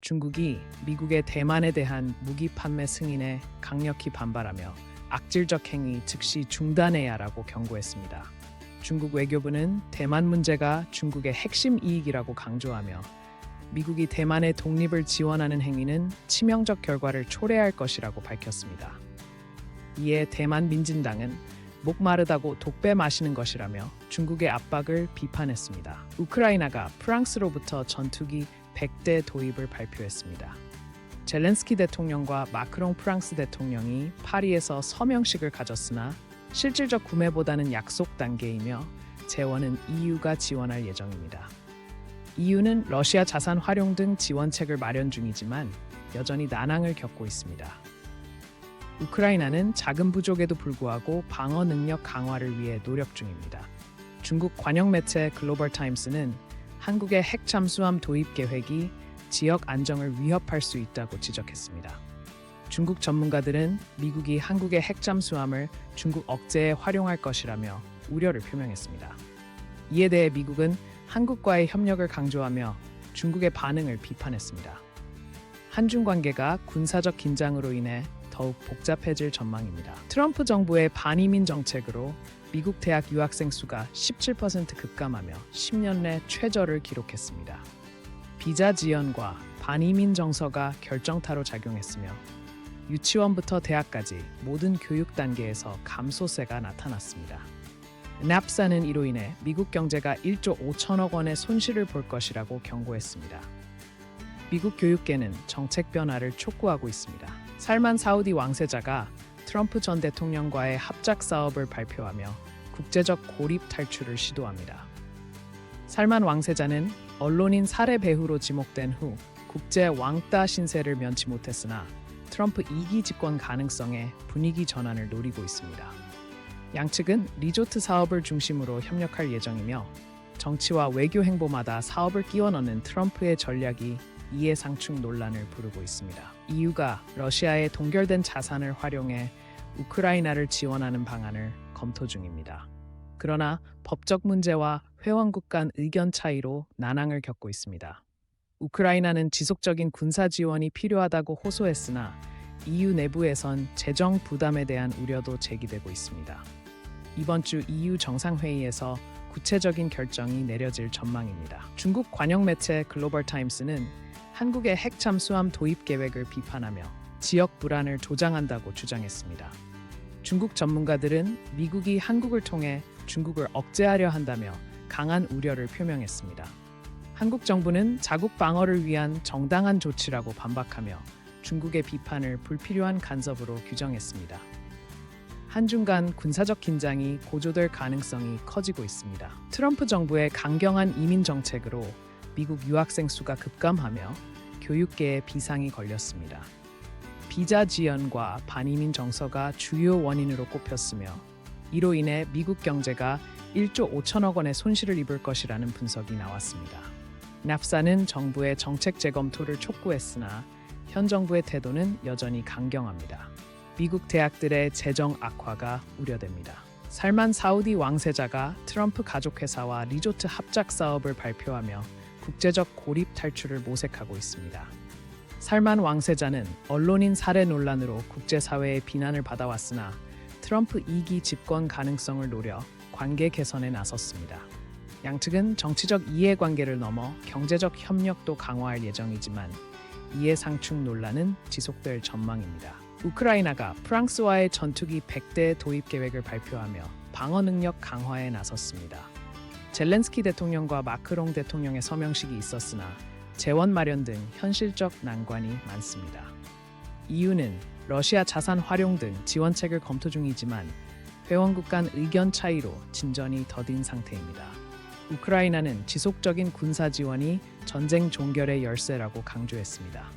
중국이 미국의 대만에 대한 무기 판매 승인에 강력히 반발하며 악질적 행위 즉시 중단해야 하라고 경고했습니다. 중국 외교부는 대만 문제가 중국의 핵심 이익이라고 강조하며 미국이 대만의 독립을 지원하는 행위는 치명적 결과를 초래할 것이라고 밝혔습니다. 이에 대만 민진당은 목 마르다고 독배 마시는 것이라며 중국의 압박을 비판했습니다. 우크라이나가 프랑스로부터 전투기 100대 도입을 발표했습니다. 젤렌스키 대통령과 마크롱 프랑스 대통령이 파리에서 서명식을 가졌으나 실질적 구매보다는 약속 단계이며 재원은 EU가 지원할 예정입니다. EU는 러시아 자산 활용 등 지원책을 마련 중이지만 여전히 난항을 겪고 있습니다. 우크라이나는 자금 부족에도 불구하고 방어 능력 강화를 위해 노력 중입니다. 중국 관영 매체 글로벌 타임스는 한국의 핵 잠수함 도입 계획이 지역 안정을 위협할 수 있다고 지적했습니다. 중국 전문가들은 미국이 한국의 핵 잠수함을 중국 억제에 활용할 것이라며 우려를 표명했습니다. 이에 대해 미국은 한국과의 협력을 강조하며 중국의 반응을 비판했습니다. 한중 관계가 군사적 긴장으로 인해 더욱 복잡해질 전망입니다. 트럼프 정부의 반이민 정책으로 미국 대학 유학생 수가 17% 급감하며 10년 내 최저를 기록했습니다. 비자 지연과 반이민 정서가 결정타로 작용했으며 유치원부터 대학까지 모든 교육 단계에서 감소세가 나타났습니다. 납사는 이로 인해 미국 경제가 1조 5천억 원의 손실을 볼 것이라고 경고했습니다. 미국 교육계는 정책 변화를 촉구하고 있습니다. 살만 사우디 왕세자가 트럼프 전 대통령과의 합작 사업을 발표하며 국제적 고립 탈출을 시도합니다. 살만 왕세자는 언론인 살해 배후로 지목된 후 국제 왕따 신세를 면치 못했으나 트럼프 2기 집권 가능성에 분위기 전환을 노리고 있습니다. 양측은 리조트 사업을 중심으로 협력할 예정이며 정치와 외교 행보마다 사업을 끼워 넣는 트럼프의 전략이 이해상충 논란을 부르고 있습니다. EU가 러시아의 동결된 자산을 활용해 우크라이나를 지원하는 방안을 검토 중입니다. 그러나 법적 문제와 회원국 간 의견 차이로 난항을 겪고 있습니다. 우크라이나는 지속적인 군사 지원이 필요하다고 호소했으나 EU 내부에선 재정 부담에 대한 우려도 제기되고 있습니다. 이번 주 EU 정상회의에서 구체적인 결정이 내려질 전망입니다. 중국 관영 매체 글로벌 타임스는 한국의 핵 잠수함 도입 계획을 비판하며 지역 불안을 조장한다고 주장했습니다. 중국 전문가들은 미국이 한국을 통해 중국을 억제하려 한다며 강한 우려를 표명했습니다. 한국 정부는 자국 방어를 위한 정당한 조치라고 반박하며 중국의 비판을 불필요한 간섭으로 규정했습니다. 한중 간 군사적 긴장이 고조될 가능성이 커지고 있습니다. 트럼프 정부의 강경한 이민 정책으로 미국 유학생 수가 급감하며 교육계에 비상이 걸렸습니다. 비자 지연과 반이민 정서가 주요 원인으로 꼽혔으며 이로 인해 미국 경제가 1조 5천억 원의 손실을 입을 것이라는 분석이 나왔습니다. 납사는 정부의 정책 재검토를 촉구했으나 현 정부의 태도는 여전히 강경합니다. 미국 대학들의 재정 악화가 우려됩니다. 살만 사우디 왕세자가 트럼프 가족회사와 리조트 합작 사업을 발표하며 국제적 고립 탈출을 모색하고 있습니다. 살만 왕세자는 언론인 살해 논란으로 국제사회의 비난을 받아왔으나 트럼프 2기 집권 가능성을 노려 관계 개선에 나섰습니다. 양측은 정치적 이해관계를 넘어 경제적 협력도 강화할 예정이지만 이해상충 논란은 지속될 전망입니다. 우크라이나가 프랑스와의 전투기 100대 도입 계획을 발표하며 방어 능력 강화에 나섰습니다. 젤렌스키 대통령과 마크롱 대통령의 서명식이 있었으나 재원 마련 등 현실적 난관이 많습니다. EU는 러시아 자산 활용 등 지원책을 검토 중이지만 회원국 간 의견 차이로 진전이 더딘 상태입니다. 우크라이나는 지속적인 군사 지원이 전쟁 종결의 열쇠라고 강조했습니다.